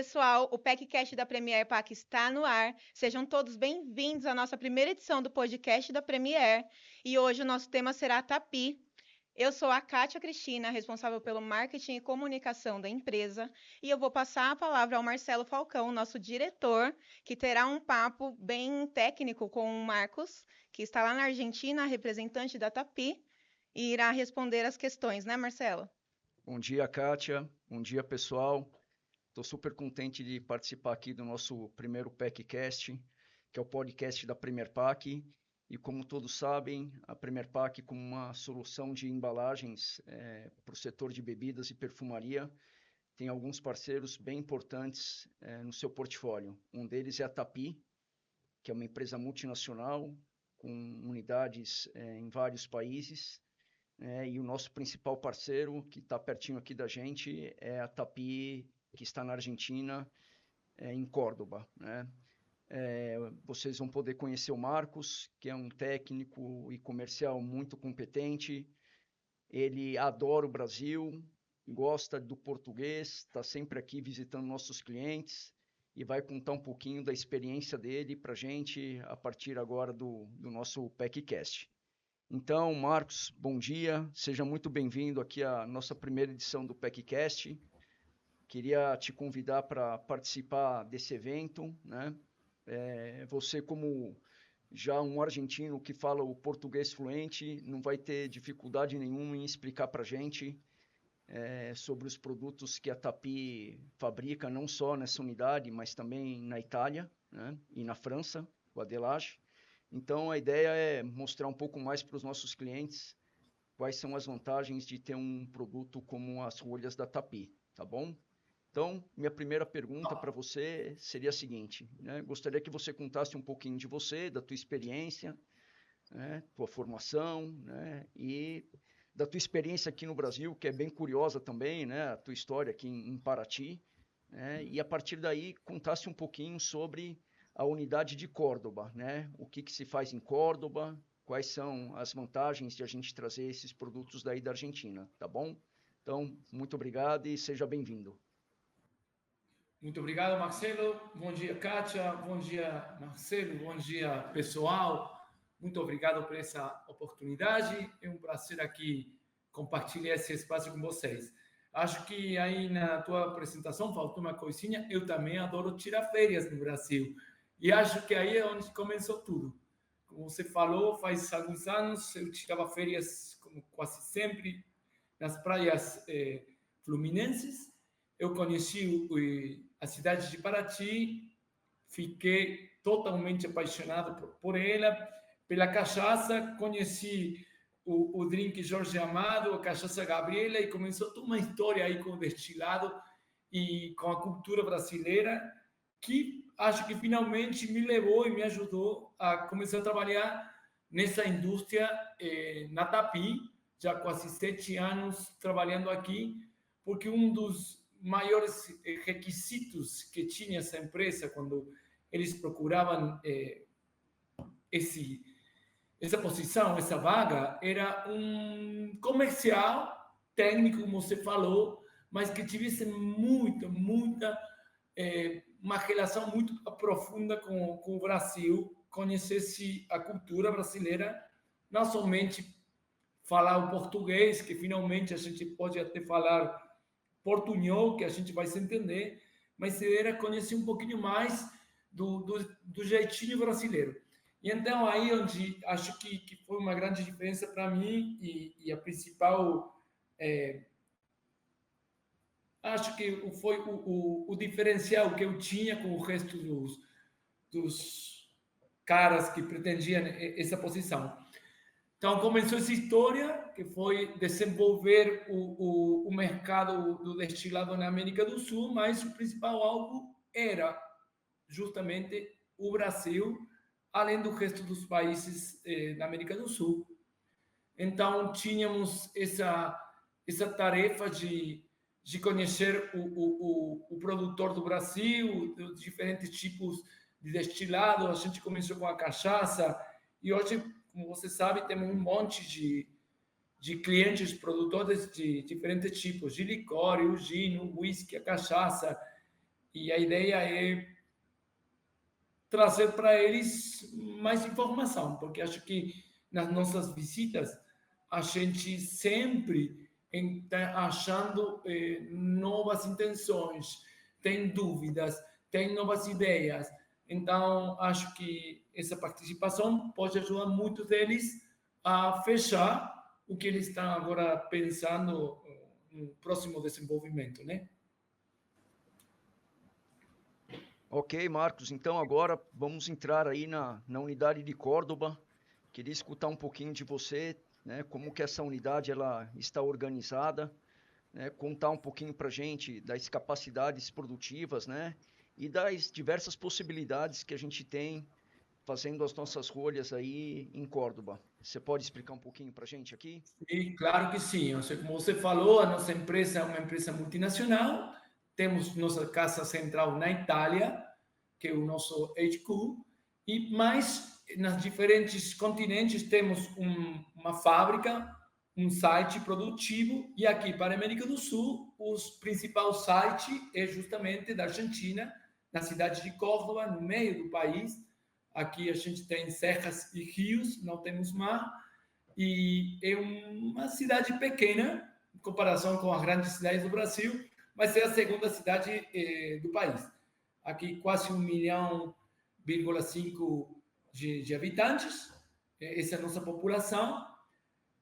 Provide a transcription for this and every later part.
pessoal, o PECcast da Premier PAC está no ar. Sejam todos bem-vindos à nossa primeira edição do podcast da Premier. E hoje o nosso tema será Tapi. Eu sou a Kátia Cristina, responsável pelo marketing e comunicação da empresa, e eu vou passar a palavra ao Marcelo Falcão, nosso diretor, que terá um papo bem técnico com o Marcos, que está lá na Argentina, representante da Tapi, e irá responder as questões, né, Marcelo? Bom dia, Kátia. Bom dia, pessoal. Estou super contente de participar aqui do nosso primeiro PECcast, que é o podcast da Premier PAC. E como todos sabem, a Premier PAC, como uma solução de embalagens para o setor de bebidas e perfumaria, tem alguns parceiros bem importantes no seu portfólio. Um deles é a Tapi, que é uma empresa multinacional com unidades em vários países. E o nosso principal parceiro, que está pertinho aqui da gente, é a Tapi, que está na Argentina, em Córdoba, né? Vocês vão poder conhecer o Marcos, que é um técnico e comercial muito competente. Ele adora o Brasil, gosta do português, está sempre aqui visitando nossos clientes e vai contar um pouquinho da experiência dele para a gente a partir agora do nosso PECcast. Então, Marcos, bom dia, seja muito bem-vindo aqui à nossa primeira edição do PECcast. Queria te convidar para participar desse evento, né? Você, como já um argentino que fala o português fluente, não vai ter dificuldade nenhuma em explicar para a gente sobre os produtos que a Tapi fabrica, não só nessa unidade, mas também na Itália, né? E na França, o Adelage. Então, a ideia é mostrar um pouco mais para os nossos clientes quais são as vantagens de ter um produto como as rolhas da Tapi, tá bom? Então, minha primeira pergunta para você seria a seguinte, né? Gostaria que você contasse um pouquinho de você, da tua experiência, né? Tua formação, né? E da tua experiência aqui no Brasil, que é bem curiosa também, né? A tua história aqui em Paraty, né? E a partir daí contasse um pouquinho sobre a unidade de Córdoba, né? O que se faz em Córdoba, quais são as vantagens de a gente trazer esses produtos daí da Argentina, tá bom? Então, muito obrigado e seja bem-vindo. Muito obrigado, Marcelo. Bom dia, Kátia. Bom dia, Marcelo. Bom dia, pessoal. Muito obrigado por essa oportunidade. É um prazer aqui compartilhar esse espaço com vocês. Acho que aí na tua apresentação faltou uma coisinha. Eu também adoro tirar férias no Brasil. E acho que aí é onde começou tudo. Como você falou, faz alguns anos eu tirava férias, como quase sempre, nas praias fluminenses. Eu conheci a cidade de Paraty, fiquei totalmente apaixonado por ela, pela cachaça, conheci o drink Jorge Amado, a cachaça Gabriela, e começou toda uma história aí com o destilado e com a cultura brasileira, que acho que finalmente me levou e me ajudou a começar a trabalhar nessa indústria na Tapi, já quase 7 anos trabalhando aqui, porque um dos maiores requisitos que tinha essa empresa quando eles procuravam essa posição, essa vaga, era um comercial técnico, como você falou, mas que tivesse uma relação muito profunda com o Brasil, conhecesse a cultura brasileira, não somente falar o português, que finalmente a gente pode até falar portunhol, que a gente vai se entender, mas era conhecer um pouquinho mais do jeitinho brasileiro. E então aí onde acho que foi uma grande diferença para mim e a principal acho que foi o diferencial que eu tinha com o resto dos caras que pretendiam essa posição. Então, começou essa história, que foi desenvolver o mercado do destilado na América do Sul, mas o principal alvo era justamente o Brasil, além do resto dos países da América do Sul. Então, tínhamos essa tarefa de conhecer o produtor do Brasil, os diferentes tipos de destilado. A gente começou com a cachaça e hoje, como você sabe, temos um monte de clientes produtores de diferentes tipos, de licor, o gin, o whisky, a cachaça. E a ideia é trazer para eles mais informação, porque acho que nas nossas visitas a gente sempre está achando novas intenções, tem dúvidas, tem novas ideias. Então, acho que essa participação pode ajudar muitos deles a fechar o que eles estão agora pensando no próximo desenvolvimento, né? Ok, Marcos. Então agora vamos entrar aí na unidade de Córdoba. Queria escutar um pouquinho de você, né? Como que essa unidade ela está organizada, né? Contar um pouquinho para a gente das capacidades produtivas, né? E das diversas possibilidades que a gente tem fazendo as nossas rolhas aí em Córdoba. Você pode explicar um pouquinho para a gente aqui? E claro que sim. Como você falou, a nossa empresa é uma empresa multinacional. Temos nossa casa central na Itália, que é o nosso HQ, e mais nas diferentes continentes temos uma fábrica, um site produtivo, e aqui para a América do Sul, o principal site é justamente da Argentina, na cidade de Córdoba, no meio do país. Aqui a gente tem serras e rios, não temos mar, e é uma cidade pequena em comparação com as grandes cidades do Brasil, mas é a segunda cidade do país. Aqui quase 1,5 milhão de habitantes, essa é a nossa população,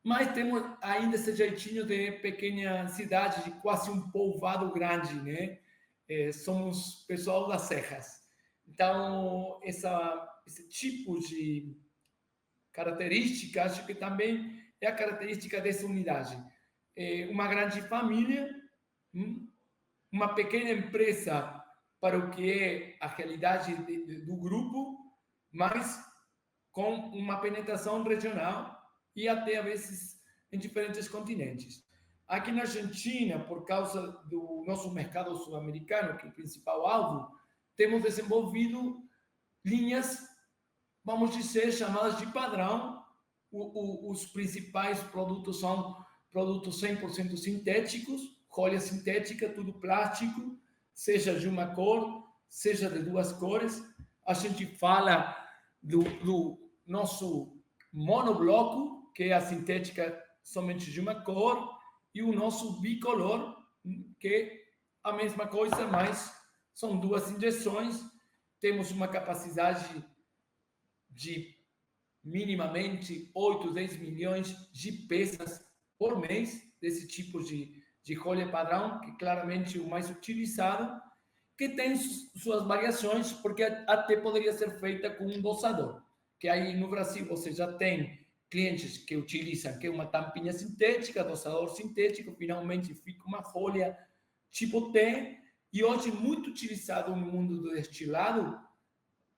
mas temos ainda esse jeitinho de pequena cidade, de quase um povoado grande, né? Somos pessoal das serras. Então, esse tipo de característica, acho que também é a característica dessa unidade. Uma grande família, uma pequena empresa para o que é a realidade do grupo, mas com uma penetração regional e até, às vezes, em diferentes continentes. Aqui na Argentina, por causa do nosso mercado sul-americano, que é o principal alvo, temos desenvolvido linhas, vamos dizer, chamadas de padrão. Os principais produtos são produtos 100% sintéticos, rolha sintética, tudo plástico, seja de uma cor, seja de duas cores. A gente fala do nosso monobloco, que é a sintética somente de uma cor, e o nosso bicolor, que é a mesma coisa, mas são duas injeções. Temos uma capacidade de minimamente 8, 10 milhões de peças por mês desse tipo de rolha padrão, que claramente é o mais utilizado, que tem suas variações, porque até poderia ser feita com um dosador, que aí no Brasil você já tem clientes que utilizam que é uma tampinha sintética, dosador sintético, finalmente fica uma folha tipo T, e hoje muito utilizado no mundo do destilado,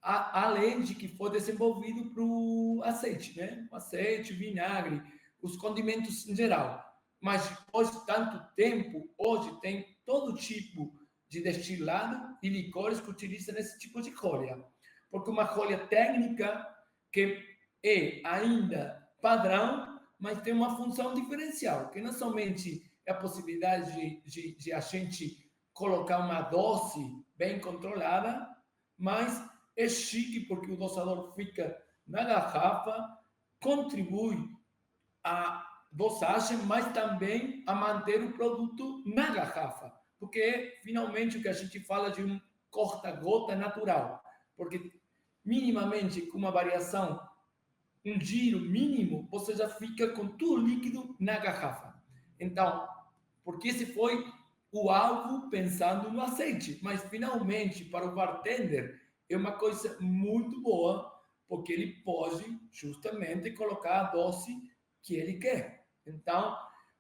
além de que foi desenvolvido para o azeite, né? O azeite, o vinagre, os condimentos em geral. Mas depois de tanto tempo, hoje tem todo tipo de destilado e licores que utilizam esse tipo de rolha. Porque uma rolha técnica que é ainda padrão, mas tem uma função diferencial, que não somente é a possibilidade de a gente colocar uma dose bem controlada, mas é chique porque o dosador fica na garrafa, contribui à dosagem, mas também a manter o produto na garrafa, porque é finalmente o que a gente fala de um corta-gota natural, porque minimamente com uma variação, um giro mínimo, você já fica com tudo líquido na garrafa. Então, porque esse foi o alvo pensando no azeite, mas finalmente para o bartender é uma coisa muito boa, porque ele pode justamente colocar a dose que ele quer. Então,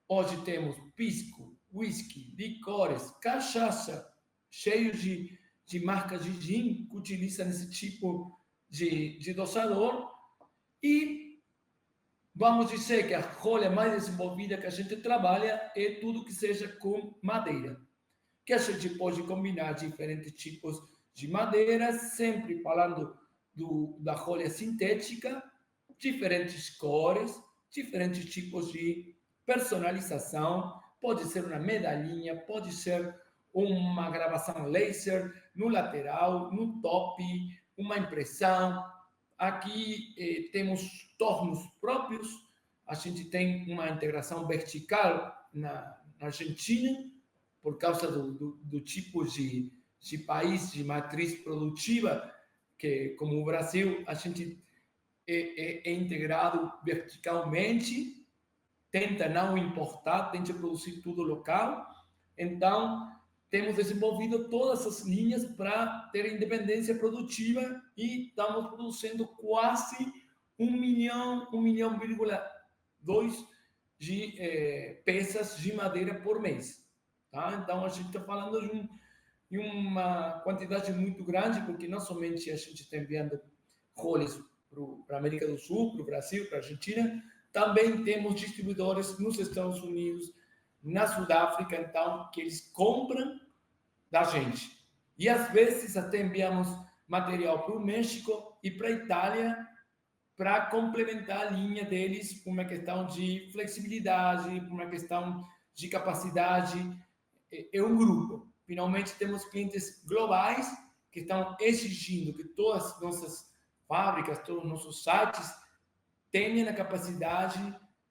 hoje temos pisco, whisky, licores, cachaça, cheios de marcas de gin que utilizam esse tipo de dosador. E vamos dizer que a rolha mais desenvolvida que a gente trabalha é tudo que seja com madeira, que a gente pode combinar diferentes tipos de madeira, sempre falando da rolha sintética, diferentes cores, diferentes tipos de personalização, pode ser uma medalhinha, pode ser uma gravação laser no lateral, no top, uma impressão. Aqui temos tornos próprios. A gente tem uma integração vertical na Argentina, por causa do tipo de país, de matriz produtiva, que como o Brasil, a gente é integrado verticalmente, tenta não importar, tenta produzir tudo local. Então, temos desenvolvido todas as linhas para ter independência produtiva e estamos produzindo quase 1,2 milhão de peças de madeira por mês. Tá? Então, a gente está falando de uma quantidade muito grande, porque não somente a gente está enviando roles para a América do Sul, para o Brasil, para a Argentina, também temos distribuidores nos Estados Unidos, na Sudáfrica, então, que eles compram da gente. E, às vezes, até enviamos material para o México e para a Itália para complementar a linha deles por uma questão de flexibilidade, por uma questão de capacidade. É um grupo. Finalmente, temos clientes globais que estão exigindo que todas as nossas fábricas, todos os nossos sites tenham a capacidade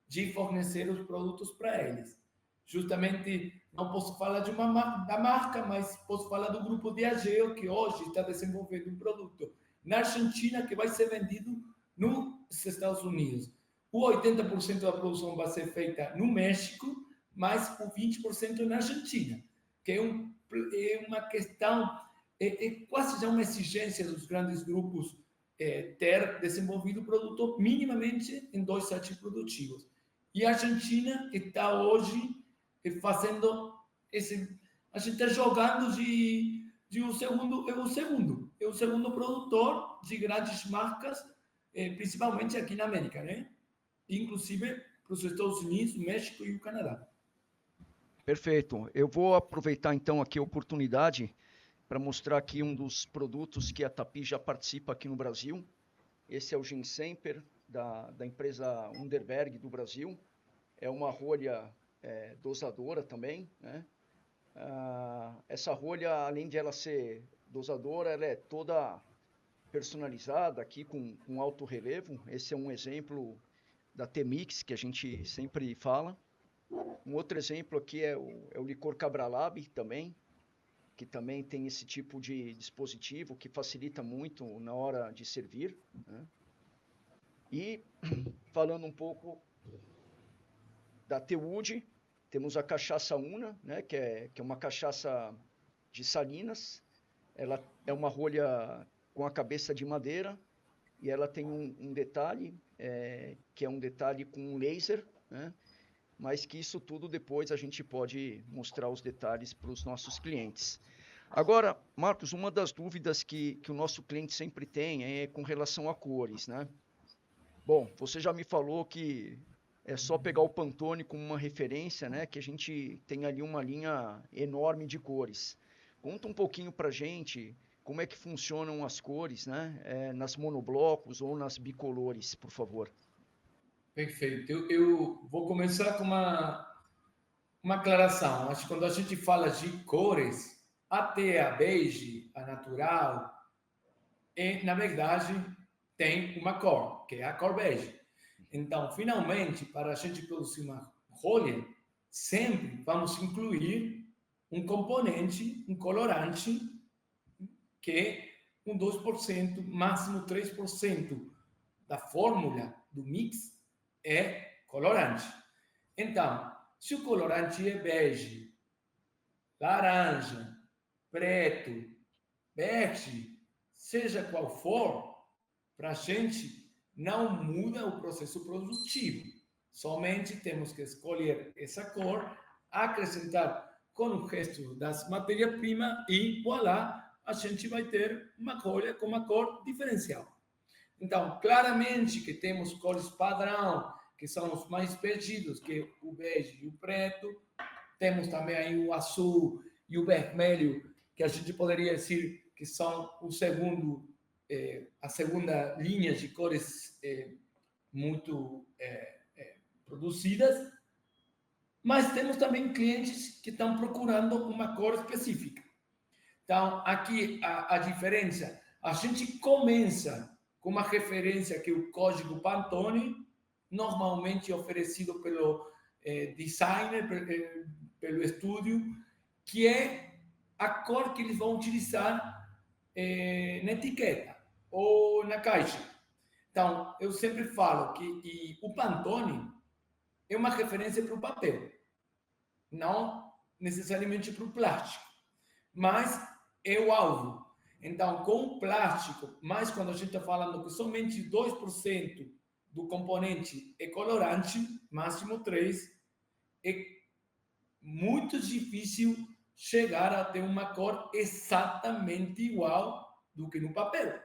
de fornecer os produtos para eles. Justamente, não posso falar da marca, mas posso falar do grupo Diageo, que hoje está desenvolvendo um produto na Argentina que vai ser vendido nos Estados Unidos. O 80% da produção vai ser feita no México, mas o 20% na Argentina, que é uma questão, é quase já uma exigência dos grandes grupos ter desenvolvido o produto minimamente em 2 sites produtivos. E a Argentina está hoje fazendo esse... A gente está jogando de um segundo... É o segundo produtor de grandes marcas, principalmente aqui na América, né? Inclusive para os Estados Unidos, México e o Canadá. Perfeito. Eu vou aproveitar então aqui a oportunidade para mostrar aqui um dos produtos que a Tapi já participa aqui no Brasil. Esse é o Ginsemper, da empresa Underberg do Brasil. É uma rolha dosadora também, né? Essa rolha, além de ela ser dosadora, ela é toda personalizada aqui com alto relevo. Esse é um exemplo da T-Mix, que a gente sempre fala. Um outro exemplo aqui é o licor Cabralab também, que também tem esse tipo de dispositivo que facilita muito na hora de servir, né? E falando um pouco da T-Wood, temos a cachaça Una, né, que é uma cachaça de salinas. Ela é uma rolha com a cabeça de madeira e ela tem um detalhe, que é um detalhe com um laser, né? Mas que isso tudo depois a gente pode mostrar os detalhes para os nossos clientes. Agora, Marcos, uma das dúvidas que o nosso cliente sempre tem é com relação a cores, né? Bom, você já me falou que é só pegar o Pantone como uma referência, né? Que a gente tem ali uma linha enorme de cores. Conta um pouquinho para a gente como é que funcionam as cores, né? Nas monoblocos ou nas bicolores, por favor. Perfeito. Eu vou começar com uma aclaração. Acho que quando a gente fala de cores, até a beige, a natural, na verdade, tem uma cor, que é a cor beige. Então, finalmente, para a gente produzir uma rolha, sempre vamos incluir um componente, um colorante, que é um 2%, máximo 3% da fórmula do mix é colorante. Então, se o colorante é bege, laranja, preto, bege, seja qual for, para a gente não muda o processo produtivo. Somente temos que escolher essa cor, acrescentar com o resto das matérias-primas e, voilà, a gente vai ter uma rolha com uma cor diferencial. Então, claramente que temos cores padrão, que são os mais pedidos, que é o bege e o preto. Temos também aí o azul e o vermelho, que a gente poderia dizer que são a segunda linha de cores muito produzidas. Mas temos também clientes que estão procurando uma cor específica. Então, aqui a diferença, a gente começa com uma referência que é o código Pantone, normalmente oferecido pelo designer, pelo estúdio, que é a cor que eles vão utilizar na etiqueta ou na caixa. Então, eu sempre falo que o Pantone é uma referência para o papel, não necessariamente para o plástico, mas é o alvo. Então, com o plástico, mas quando a gente está falando que somente 2% do componente é colorante, máximo 3%, é muito difícil chegar a ter uma cor exatamente igual do que no papel.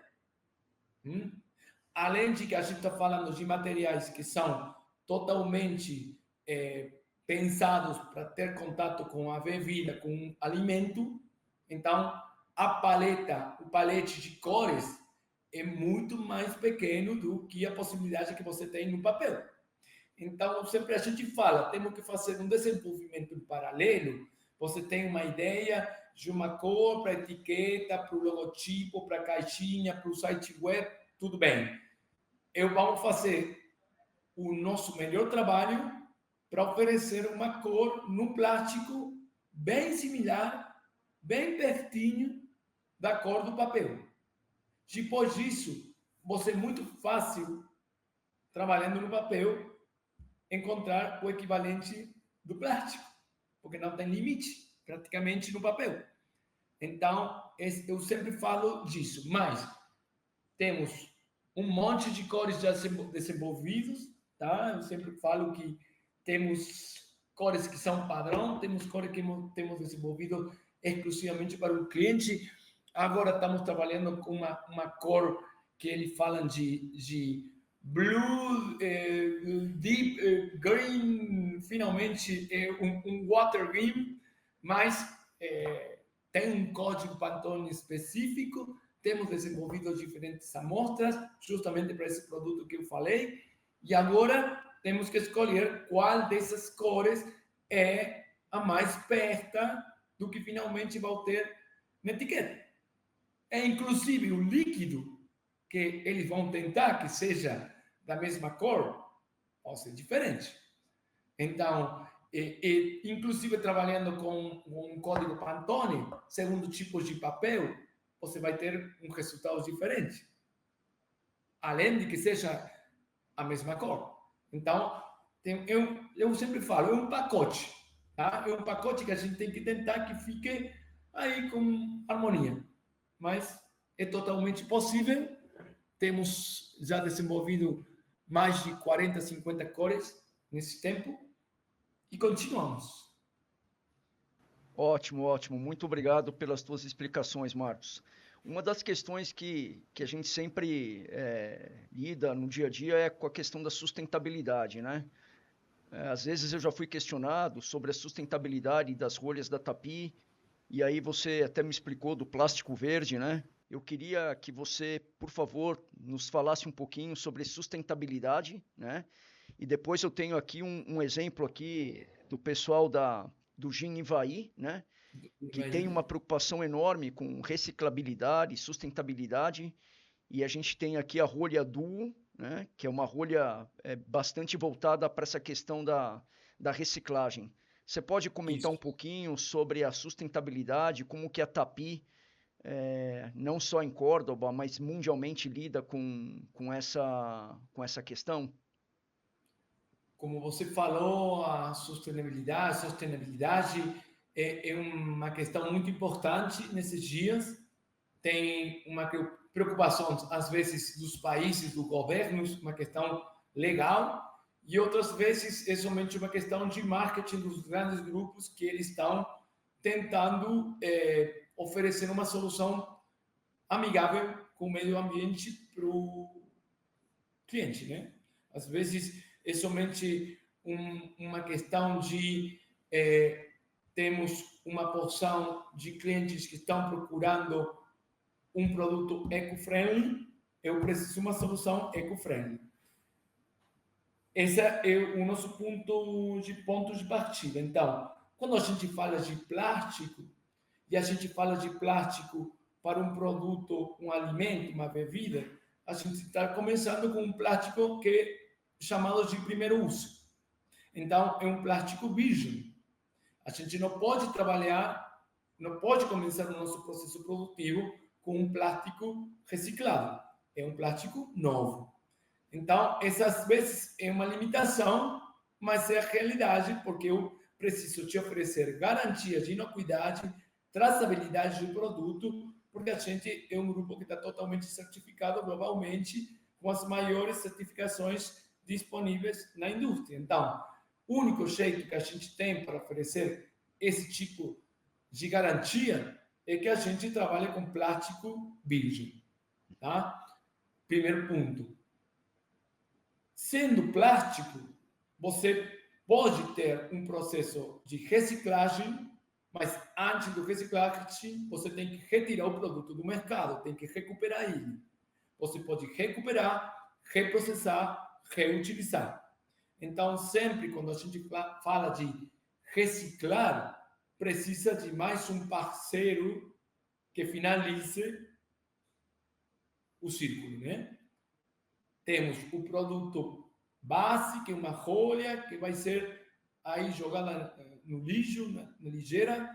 Além de que a gente está falando de materiais que são totalmente pensados para ter contato com a bebida, com o alimento, então o palete de cores é muito mais pequeno do que a possibilidade que você tem no papel. Então, sempre a gente fala, temos que fazer um desenvolvimento em paralelo. Você tem uma ideia de uma cor para etiqueta, para o logotipo, para a caixinha, para o site web, tudo bem. Vamos fazer o nosso melhor trabalho para oferecer uma cor no plástico bem similar, bem pertinho da cor do papel. Depois disso, você é muito fácil, trabalhando no papel, encontrar o equivalente do plástico, porque não tem limite, praticamente, no papel. Então, eu sempre falo disso, mas temos um monte de cores já desenvolvidos, tá? Eu sempre falo que temos cores que são padrão, temos cores que temos desenvolvido exclusivamente para o cliente. Agora estamos trabalhando com uma cor que eles falam de blue, deep green, finalmente um water green, mas tem um código Pantone específico. Temos desenvolvido diferentes amostras, justamente para esse produto que eu falei, e agora temos que escolher qual dessas cores é a mais perto do que finalmente vai ter na etiqueta. Inclusive o líquido que eles vão tentar que seja da mesma cor, pode ser diferente. Então, inclusive trabalhando com um código Pantone, segundo tipos de papel, você vai ter um resultado diferente. Além de que seja a mesma cor. Então, eu sempre falo, é um pacote. Tá? É um pacote que a gente tem que tentar que fique aí com harmonia. Mas é totalmente possível. Temos já desenvolvido mais de 40, 50 cores nesse tempo e continuamos. Ótimo, ótimo. Muito obrigado pelas tuas explicações, Marcos. Uma das questões que a gente sempre lida no dia a dia é com a questão da sustentabilidade, né? Às vezes eu já fui questionado sobre a sustentabilidade das rolhas da Tapi, e aí você até me explicou do plástico verde, né? Eu queria que você, por favor, nos falasse um pouquinho sobre sustentabilidade, né? E depois eu tenho aqui um exemplo aqui do pessoal do Gin Ivaí, né? Que tem uma preocupação enorme com reciclabilidade, sustentabilidade, e a gente tem aqui a rolha Duo, né? Que é uma rolha bastante voltada para essa questão da reciclagem. Você pode comentar um pouquinho sobre a sustentabilidade, como que a Tapi, não só em Córdoba, mas mundialmente lida com essa questão? Como você falou, a sustentabilidade é uma questão muito importante nesses dias. Tem uma preocupação, às vezes, dos países, do governo, uma questão legal, e outras vezes é somente uma questão de marketing dos grandes grupos que eles estão tentando oferecer uma solução amigável com o meio ambiente para o cliente, né? Às vezes é somente uma questão de temos uma porção de clientes que estão procurando um produto eco-friendly, eu preciso de uma solução eco-friendly. Esse é o nosso ponto de partida. Então, quando a gente fala de plástico, e a gente fala de plástico para um produto, um alimento, uma bebida, a gente está começando com um plástico que é chamado de primeiro uso. Então, é um plástico virgem. A gente não pode trabalhar, não pode começar o nosso processo produtivo com um plástico reciclado. É um plástico novo. Então, essas vezes é uma limitação, mas é a realidade, porque eu preciso te oferecer garantia de inocuidade, traçabilidade do produto, porque a gente é um grupo que está totalmente certificado globalmente, com as maiores certificações disponíveis na indústria. Então, o único jeito que a gente tem para oferecer esse tipo de garantia é que a gente trabalhe com plástico virgem. Tá? Primeiro ponto. Sendo plástico, você pode ter um processo de reciclagem, mas antes do reciclagem, você tem que retirar o produto do mercado, tem que recuperar ele. Você pode recuperar, reprocessar, reutilizar. Então, sempre quando a gente fala de reciclar, precisa de mais um parceiro que finalize o círculo, né? Temos o produto base, que é uma rolha, que vai ser aí jogada no lixo, na lixeira.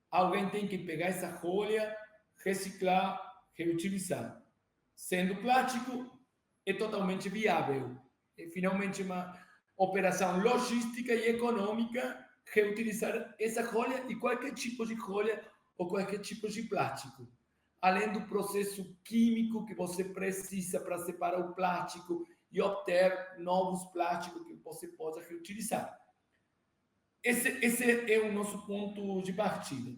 Alguém tem que pegar essa rolha, reciclar, reutilizar. Sendo plástico, é totalmente viável. É finalmente uma operação logística e econômica reutilizar essa rolha e qualquer tipo de rolha ou qualquer tipo de plástico. Além do processo químico que você precisa para separar o plástico e obter novos plásticos que você possa reutilizar. Esse é o nosso ponto de partida.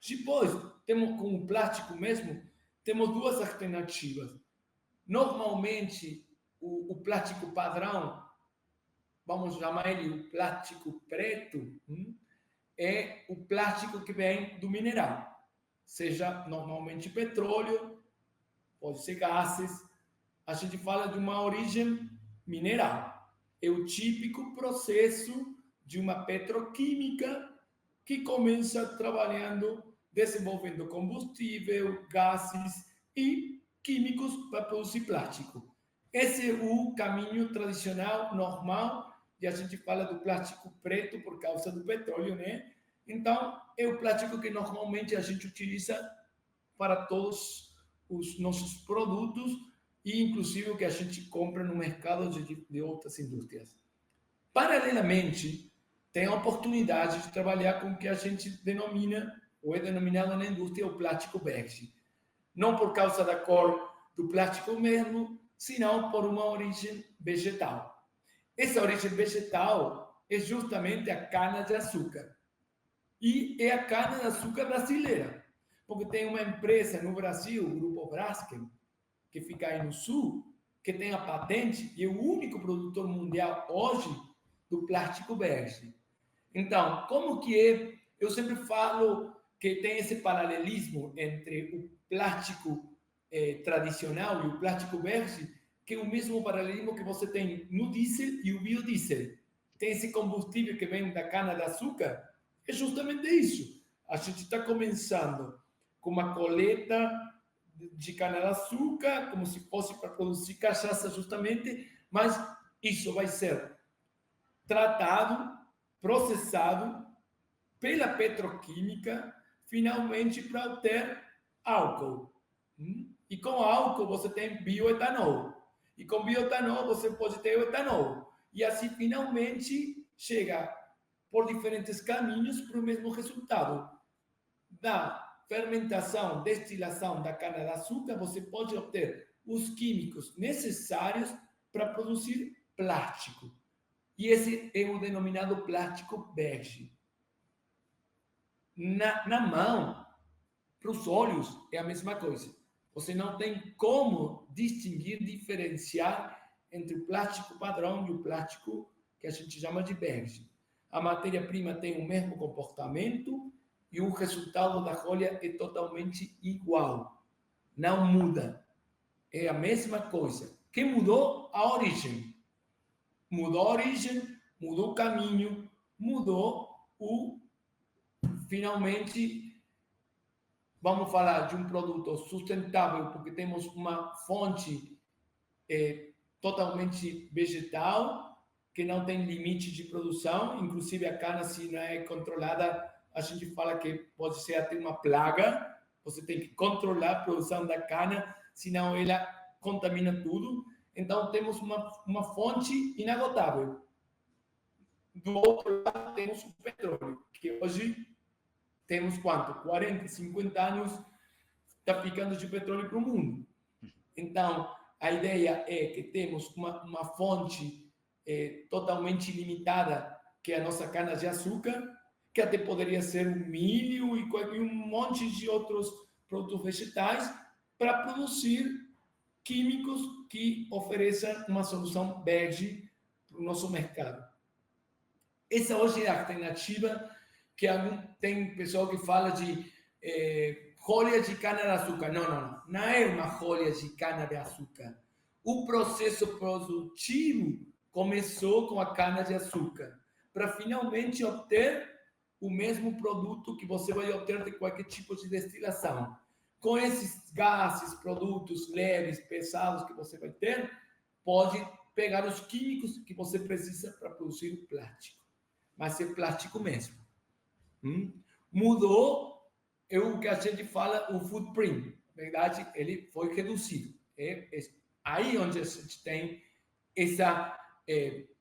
Depois, temos com o plástico mesmo, temos duas alternativas. Normalmente, o plástico padrão, vamos chamar ele o plástico preto, é o plástico que vem do mineral. Seja normalmente petróleo, pode ser gases. A gente fala de uma origem mineral. É o típico processo de uma petroquímica que começa trabalhando, desenvolvendo combustível, gases e químicos para produzir plástico. Esse é o caminho tradicional, normal, e a gente fala do plástico preto por causa do petróleo, né? Então, é o plástico que normalmente a gente utiliza para todos os nossos produtos e, inclusive, o que a gente compra no mercado de outras indústrias. Paralelamente, tem a oportunidade de trabalhar com o que a gente denomina, ou é denominado na indústria, o plástico bege. Não por causa da cor do plástico mesmo, senão por uma origem vegetal. Essa origem vegetal é justamente a cana-de-açúcar. E é a cana-de-açúcar brasileira. Porque tem uma empresa no Brasil, o Grupo Braskem, que fica aí no sul, que tem a patente e é o único produtor mundial hoje do plástico bege. Então, como que é? Eu sempre falo que tem esse paralelismo entre o plástico tradicional e o plástico bege, que é o mesmo paralelismo que você tem no diesel e o biodiesel. Tem esse combustível que vem da cana-de-açúcar, é justamente isso. A gente está começando com uma coleta de cana-de-açúcar, como se fosse para produzir cachaça justamente, mas isso vai ser tratado, processado pela petroquímica, finalmente para obter álcool. E com álcool você tem bioetanol. E com bioetanol você pode ter o etanol. E assim finalmente chega por diferentes caminhos para o mesmo resultado. Da fermentação, destilação da cana-de-açúcar, você pode obter os químicos necessários para produzir plástico. E esse é o denominado plástico bege. Na mão, para os olhos, é a mesma coisa. Você não tem como distinguir, diferenciar entre o plástico padrão e o plástico que a gente chama de bege. A matéria-prima tem o mesmo comportamento e o resultado da rolha é totalmente igual. Não muda. É a mesma coisa. Que mudou? A origem. mudou a origem, mudou o caminho, mudou finalmente, vamos falar de um produto sustentável, porque temos uma fonte totalmente vegetal, que não tem limite de produção, inclusive a cana, se não é controlada, a gente fala que pode ser até uma plaga, você tem que controlar a produção da cana, senão ela contamina tudo. Então, temos uma fonte inagotável. Do outro lado, temos o petróleo, que hoje temos quanto? 40, 50 anos traficando de petróleo para o mundo. Então, a ideia é que temos uma fonte totalmente limitada, que é a nossa cana-de-açúcar, que até poderia ser o milho e um monte de outros produtos vegetais, para produzir químicos que ofereçam uma solução verde para o nosso mercado. Essa hoje é a alternativa que tem pessoal que fala de rolha de cana-de-açúcar. Não é uma rolha de cana-de-açúcar. O processo produtivo começou com a cana-de-açúcar, para finalmente obter o mesmo produto que você vai obter de qualquer tipo de destilação. Com esses gases, produtos leves, pesados que você vai ter, pode pegar os químicos que você precisa para produzir o plástico. Mas é plástico mesmo. Mudou o que a gente fala, o footprint. Na verdade, ele foi reduzido. É aí onde a gente tem essa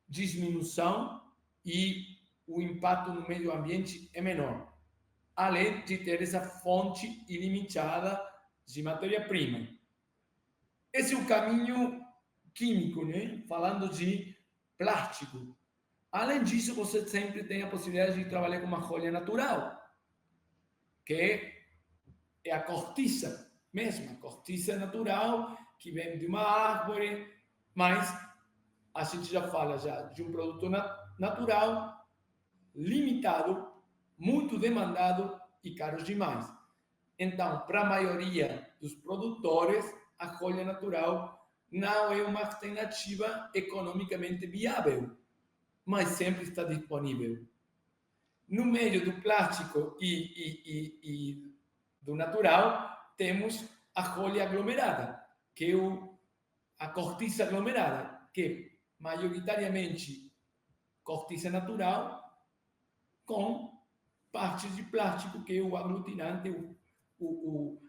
diminuição e o impacto no meio ambiente é menor, além de ter essa fonte ilimitada de matéria-prima. Esse é o caminho químico, né? Falando de plástico. Além disso, você sempre tem a possibilidade de trabalhar com uma rolha natural, que é a cortiça mesmo, a cortiça natural, que vem de uma árvore, mas a gente já fala de um produto natural, limitado, muito demandado e caro demais. Então, para a maioria dos produtores, a rolha natural não é uma alternativa economicamente viável, mas sempre está disponível. No meio do plástico e do natural, temos a rolha aglomerada, que é a cortiça aglomerada, que majoritariamente cortiça natural com partes de plástico, que é o aglutinante,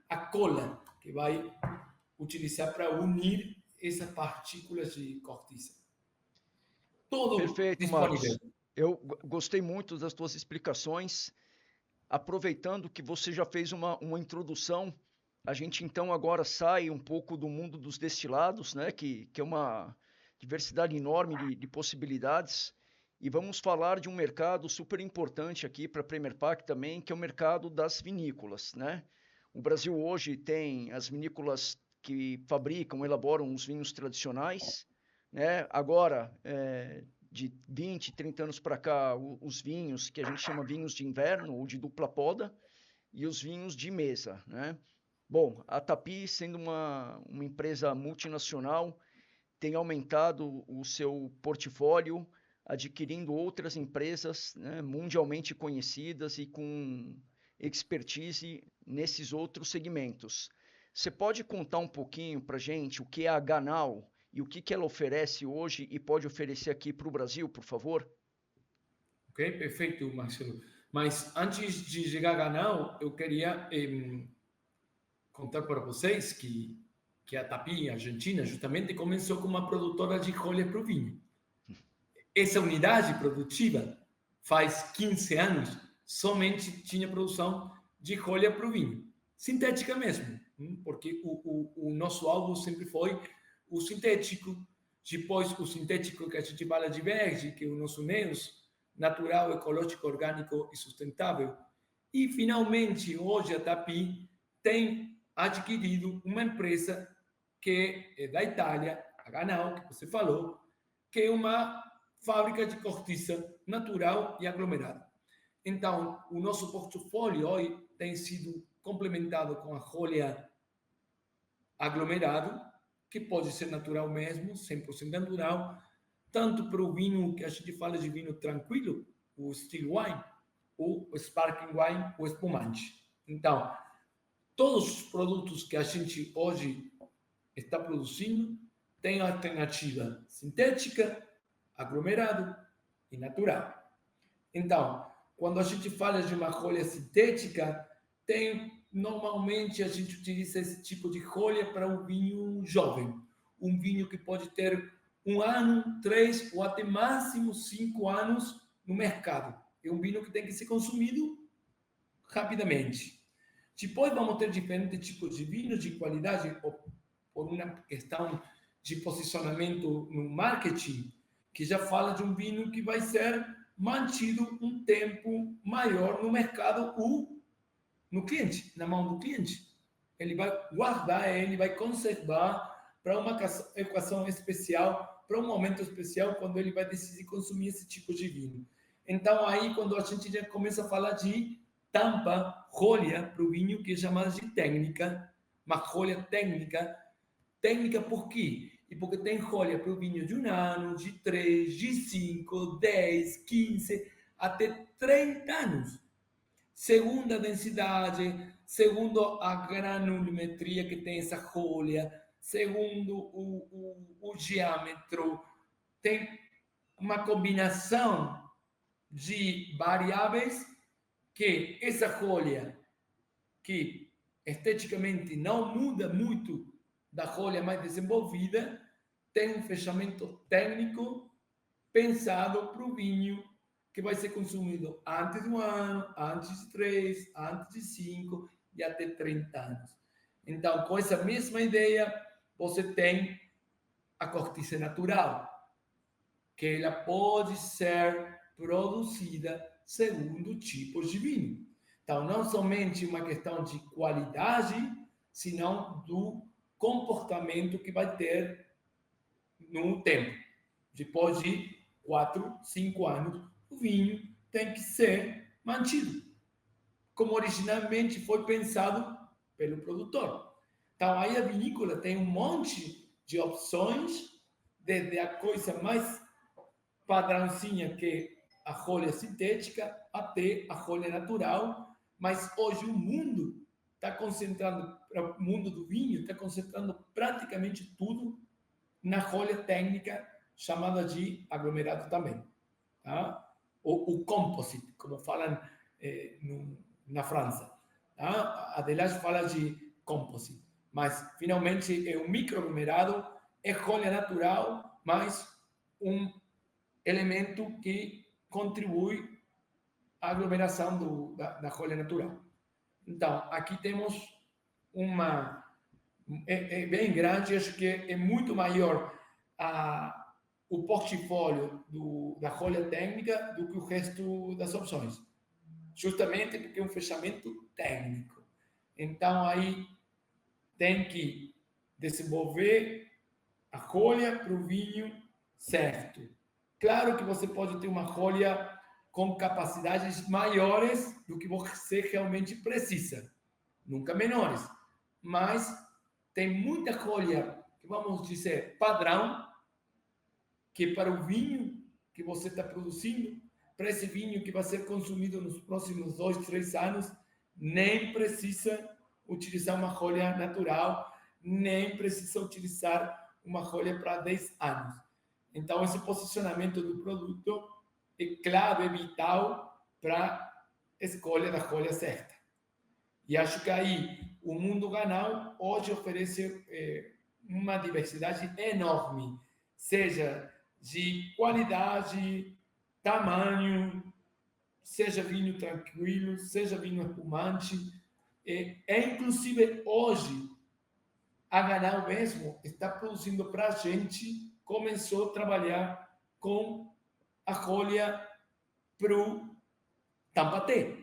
a cola, que vai utilizar para unir essas partículas de cortiça. Todo Perfeito, disponível. Marcos. Eu gostei muito das tuas explicações. Aproveitando que você já fez uma introdução, a gente então agora sai um pouco do mundo dos destilados, né, que é uma diversidade enorme de possibilidades, e vamos falar de um mercado super importante aqui para a Premier Pack também, que é o mercado das vinícolas, né? O Brasil hoje tem as vinícolas que fabricam, elaboram os vinhos tradicionais, né? Agora, de 20, 30 anos para cá, os vinhos que a gente chama vinhos de inverno ou de dupla poda e os vinhos de mesa, né? Bom, a Tapi, sendo uma empresa multinacional, tem aumentado o seu portfólio, adquirindo outras empresas, né, mundialmente conhecidas e com expertise nesses outros segmentos. Você pode contar um pouquinho para a gente o que é a Ganal e o que ela oferece hoje e pode oferecer aqui para o Brasil, por favor? Ok, perfeito, Marcelo. Mas antes de chegar a Ganal, eu queria contar para vocês que a Tapi, Argentina, justamente começou como uma produtora de rolha para o vinho. Essa unidade produtiva, faz 15 anos, somente tinha produção de rolha para o vinho. Sintética mesmo, porque o nosso alvo sempre foi o sintético, depois o sintético que a gente fala de verde, que é o nosso NEOS, natural, ecológico, orgânico e sustentável. E, finalmente, hoje a Tapi tem adquirido uma empresa que é da Itália, a Ganal, que você falou, que é uma fábrica de cortiça natural e aglomerada. Então, o nosso portfólio hoje tem sido complementado com a rolha aglomerado, que pode ser natural mesmo, 100% natural. tanto para o vinho que a gente fala de vinho tranquilo, o still wine, o sparkling wine, o espumante. Então, todos os produtos que a gente hoje está produzindo têm alternativa sintética, aglomerado e natural. Então, quando a gente fala de uma rolha sintética, normalmente a gente utiliza esse tipo de rolha para um vinho jovem, um vinho que pode ter 1 ano, 3 ou até máximo 5 anos no mercado. É um vinho que tem que ser consumido rapidamente. Depois vamos ter diferentes tipos de vinhos de qualidade, por uma questão de posicionamento no marketing, que já fala de um vinho que vai ser mantido um tempo maior no mercado ou no cliente, na mão do cliente. Ele vai guardar, ele vai conservar para uma equação especial, para um momento especial, quando ele vai decidir consumir esse tipo de vinho. Então, aí, quando a gente já começa a falar de tampa, rolha para o vinho, que é chamada de técnica, uma rolha técnica. Técnica por quê? E porque tem rolha para o vinho de 1 ano, de 3, de 5, 10, 15, até 30 anos. Segundo a densidade, segundo a granulometria que tem essa rolha, segundo o diâmetro, tem uma combinação de variáveis que essa rolha, que esteticamente não muda muito da rolha mais desenvolvida, tem um fechamento técnico pensado para o vinho que vai ser consumido antes de 1 ano, antes de 3, antes de 5 e até 30 anos. Então, com essa mesma ideia, você tem a cortiça natural, que ela pode ser produzida segundo tipos de vinho. Então, não somente uma questão de qualidade, senão do comportamento que vai ter no tempo. Depois de 4, 5 anos, o vinho tem que ser mantido, como originalmente foi pensado pelo produtor. Então, aí a vinícola tem um monte de opções, desde a coisa mais padrãozinha, que a rolha sintética, até a rolha natural, mas hoje o mundo está concentrando, o mundo do vinho está concentrando praticamente tudo na rolha técnica, chamada de aglomerado também. Tá? O composite, como falam na França. Tá? A Delage fala de composite, mas finalmente é um microaglomerado, é rolha natural, mas um elemento que contribui à aglomeração da rolha natural. Então, aqui temos uma... É bem grande, acho que é muito maior o portfólio da rolha técnica do que o resto das opções. Justamente porque é um fechamento técnico. Então, aí tem que desenvolver a rolha para o vinho certo. Claro que você pode ter uma rolha com capacidades maiores do que você realmente precisa, nunca menores, mas tem muita rolha, que vamos dizer, padrão, que para o vinho que você está produzindo, para esse vinho que vai ser consumido nos próximos 2, 3 anos, nem precisa utilizar uma rolha natural, nem precisa utilizar uma rolha para 10 anos. Então, esse posicionamento do produto é clave, é vital para a escolha da rolha certa. E acho que aí o mundo ganal hoje oferece uma diversidade enorme, seja de qualidade, tamanho, seja vinho tranquilo, seja vinho espumante. Inclusive, hoje, a Ganal mesmo está produzindo para a gente, começou a trabalhar com a rolha para o Tampaté.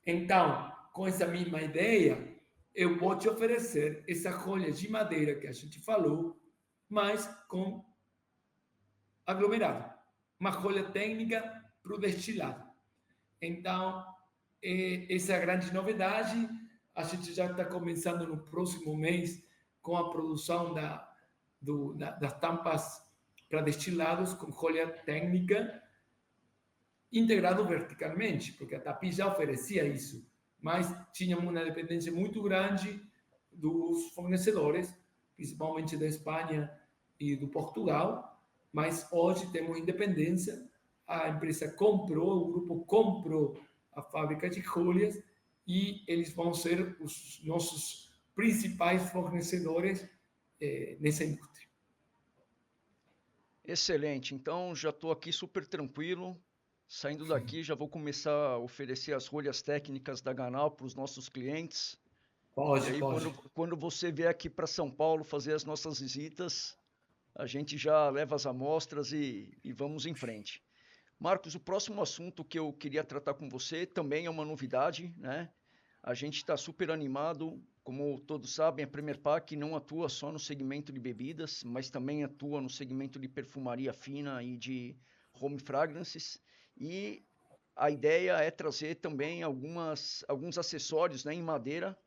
Então, com essa mesma ideia, eu vou te oferecer essa rolha de madeira que a gente falou, mas com aglomerado. Uma rolha técnica para o destilado. Então, essa é a grande novidade. A gente já está começando no próximo mês com a produção das tampas para destilados com rolha técnica integrado verticalmente, porque a Tapie já oferecia isso, mas tínhamos uma dependência muito grande dos fornecedores, principalmente da Espanha e do Portugal, mas hoje temos independência, a empresa comprou, o grupo comprou a fábrica de rolhas e eles vão ser os nossos principais fornecedores nessa indústria. Excelente, então já estou aqui super tranquilo. Saindo daqui, já vou começar a oferecer as rolhas técnicas da Ganal para os nossos clientes. Pode, E aí, pode. quando você vier aqui para São Paulo fazer as nossas visitas, a gente já leva as amostras e vamos em frente. Marcos, o próximo assunto que eu queria tratar com você também é uma novidade, né? A gente está super animado. Como todos sabem, a Premier Pack não atua só no segmento de bebidas, mas também atua no segmento de perfumaria fina e de home fragrances. E a ideia é trazer também alguns acessórios, né, em madeira,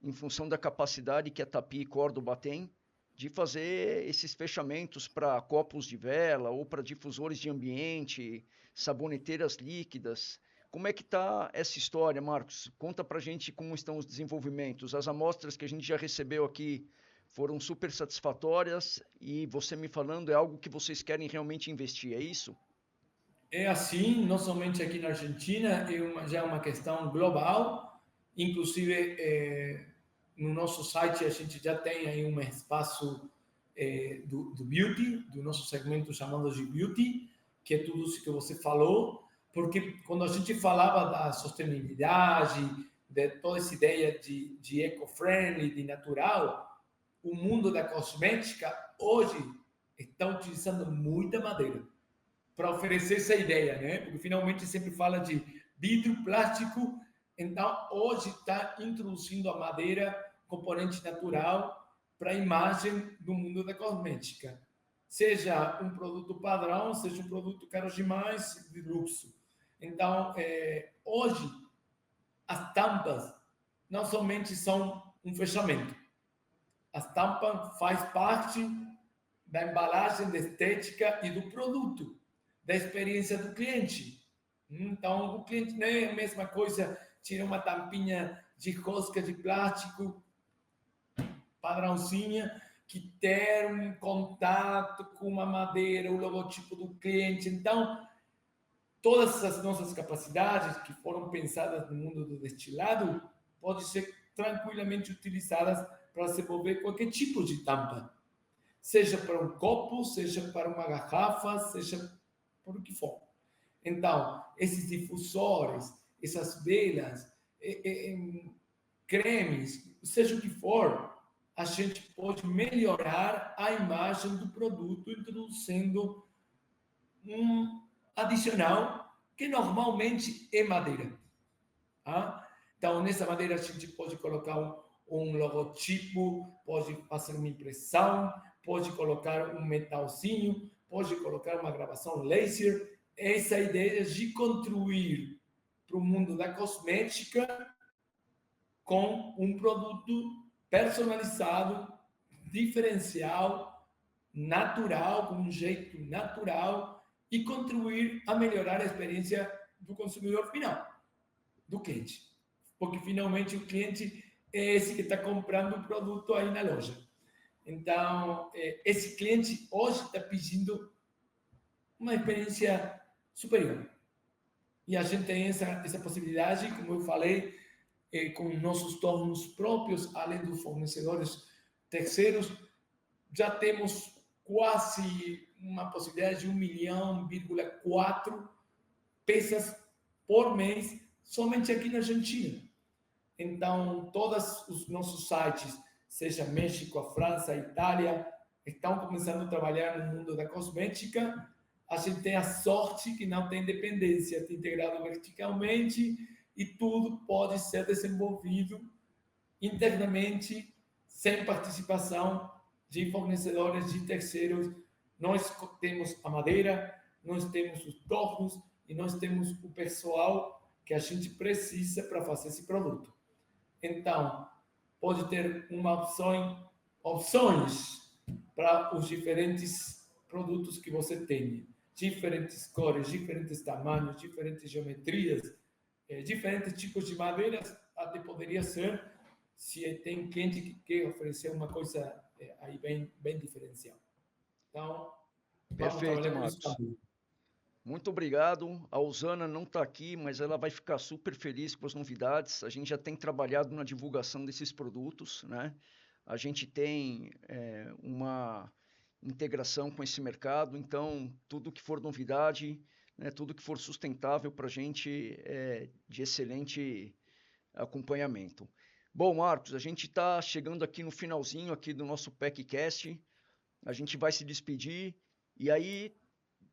em função da capacidade que a Tapie e Córdoba tem, de fazer esses fechamentos para copos de vela ou para difusores de ambiente, saboneteiras líquidas. Como é que está essa história, Marcos? Conta para a gente como estão os desenvolvimentos. As amostras que a gente já recebeu aqui foram super satisfatórias e você me falando é algo que vocês querem realmente investir, é isso? É assim, não somente aqui na Argentina, já é uma questão global. Inclusive, no nosso site, a gente já tem aí um espaço do beauty, do nosso segmento chamado de beauty, que é tudo isso que você falou, porque quando a gente falava da sustentabilidade, de toda essa ideia de eco-friendly, de natural, o mundo da cosmética hoje está utilizando muita madeira para oferecer essa ideia, né? Porque finalmente sempre fala de vidro, plástico, então hoje está introduzindo a madeira, componente natural, para a imagem do mundo da cosmética. Seja um produto padrão, seja um produto caro demais, de luxo. Então, hoje, as tampas não somente são um fechamento. As tampas faz parte da embalagem, da estética e do produto, da experiência do cliente. Então, o cliente não é a mesma coisa tirar uma tampinha de rosca de plástico padrãozinha que ter um contato com uma madeira, o logotipo do cliente. Então, todas as nossas capacidades que foram pensadas no mundo do destilado podem ser tranquilamente utilizadas para desenvolver qualquer tipo de tampa. Seja para um copo, seja para uma garrafa, seja por o que for. Então, esses difusores, essas velas, cremes, seja o que for, a gente pode melhorar a imagem do produto introduzindo um adicional que normalmente é madeira. Tá? Então, nessa madeira a gente pode colocar um logotipo, pode fazer uma impressão, pode colocar um metalzinho, pode colocar uma gravação laser. Essa ideia de contribuir para o mundo da cosmética com um produto personalizado, diferencial, natural, com um jeito natural e contribuir a melhorar a experiência do consumidor final, do cliente. Porque finalmente o cliente é esse que está comprando o produto aí na loja. Então, esse cliente hoje está pedindo uma experiência superior. E a gente tem essa possibilidade, como eu falei, com nossos tornos próprios, além dos fornecedores terceiros, já temos quase uma possibilidade de 1,4 milhão peças por mês, somente aqui na Argentina. Então, todos os nossos sites, seja México, a França, a Itália, estão começando a trabalhar no mundo da cosmética. A gente tem a sorte que não tem dependência, é integrado verticalmente e tudo pode ser desenvolvido internamente, sem participação de fornecedores, de terceiros. Nós temos a madeira, nós temos os tornos e nós temos o pessoal que a gente precisa para fazer esse produto. Então, pode ter opções para os diferentes produtos que você tenha. Diferentes cores, diferentes tamanhos, diferentes geometrias, diferentes tipos de madeiras, até poderia ser, se tem cliente que quer oferecer uma coisa aí bem diferencial. Então, vamos Perfeito, trabalhar com isso Marcos. também. Muito obrigado. A Usana não está aqui, mas ela vai ficar super feliz com as novidades. A gente já tem trabalhado na divulgação desses produtos, né? A gente tem uma integração com esse mercado, então tudo que for novidade, né, tudo que for sustentável para a gente é de excelente acompanhamento. Bom, Marcos, a gente está chegando aqui no finalzinho aqui do nosso PECcast. A gente vai se despedir e aí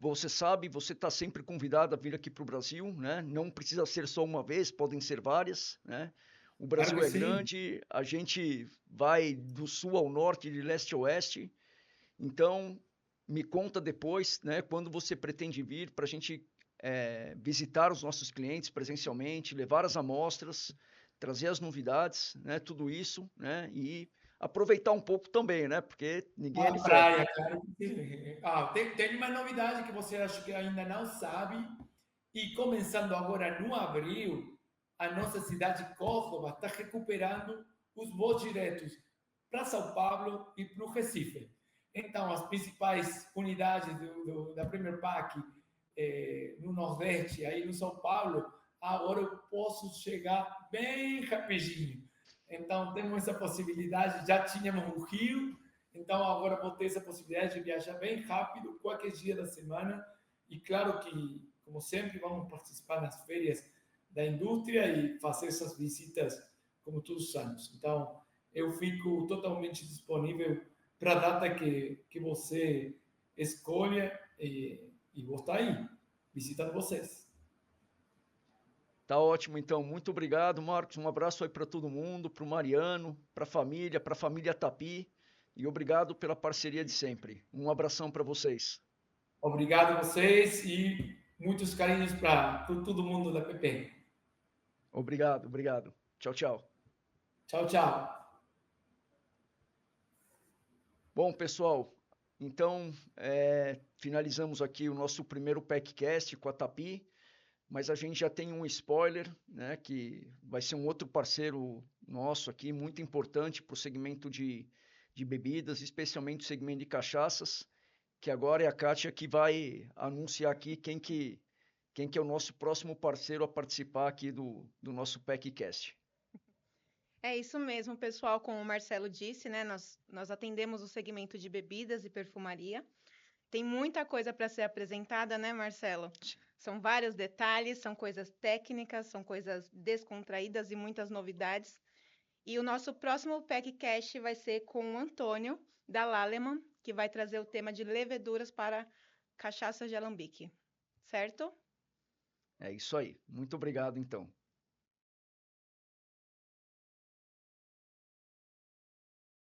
você sabe, você está sempre convidado a vir aqui para o Brasil, né? Não precisa ser só uma vez, podem ser várias, né? O Brasil Claro que é sim. grande, a gente vai do sul ao norte, de leste a oeste. Então, me conta depois, né? Quando você pretende vir para a gente visitar os nossos clientes presencialmente, levar as amostras, trazer as novidades, né? Tudo isso, né? E aproveitar um pouco também, né? Porque ninguém é A de ferro. praia, claro que sim. Tem uma novidade que você acha que ainda não sabe, e começando agora no abril, a nossa cidade de Córdoba está recuperando os voos diretos para São Paulo e para o Recife. Então, as principais unidades da Premier Pack no Nordeste, aí no São Paulo, agora eu posso chegar bem rapidinho. Então, temos essa possibilidade. Já tínhamos o Rio, então agora vou ter essa possibilidade de viajar bem rápido, qualquer dia da semana. E claro que, como sempre, vamos participar nas feiras da indústria e fazer essas visitas como todos os anos. Então, eu fico totalmente disponível para a data que você escolha e vou estar aí, visitando vocês. Tá ótimo, então. Muito obrigado, Marcos. Um abraço aí para todo mundo, para o Mariano, para a família Tapi. E obrigado pela parceria de sempre. Um abração para vocês. Obrigado a vocês e muitos carinhos para todo mundo da PP. Obrigado, obrigado. Tchau, tchau. Tchau, tchau. Bom, pessoal, então finalizamos aqui o nosso primeiro PECcast com a Tapi, mas a gente já tem um spoiler, né, que vai ser um outro parceiro nosso aqui, muito importante para o segmento de bebidas, especialmente o segmento de cachaças, que agora é a Kátia que vai anunciar aqui quem que é o nosso próximo parceiro a participar aqui do nosso PECcast. É isso mesmo, pessoal. Como o Marcelo disse, né? Nós atendemos o segmento de bebidas e perfumaria. Tem muita coisa para ser apresentada, né, Marcelo? São vários detalhes, são coisas técnicas, são coisas descontraídas e muitas novidades. E o nosso próximo PECcast vai ser com o Antônio, da Laleman, que vai trazer o tema de leveduras para cachaça de alambique. Certo? É isso aí. Muito obrigado, então.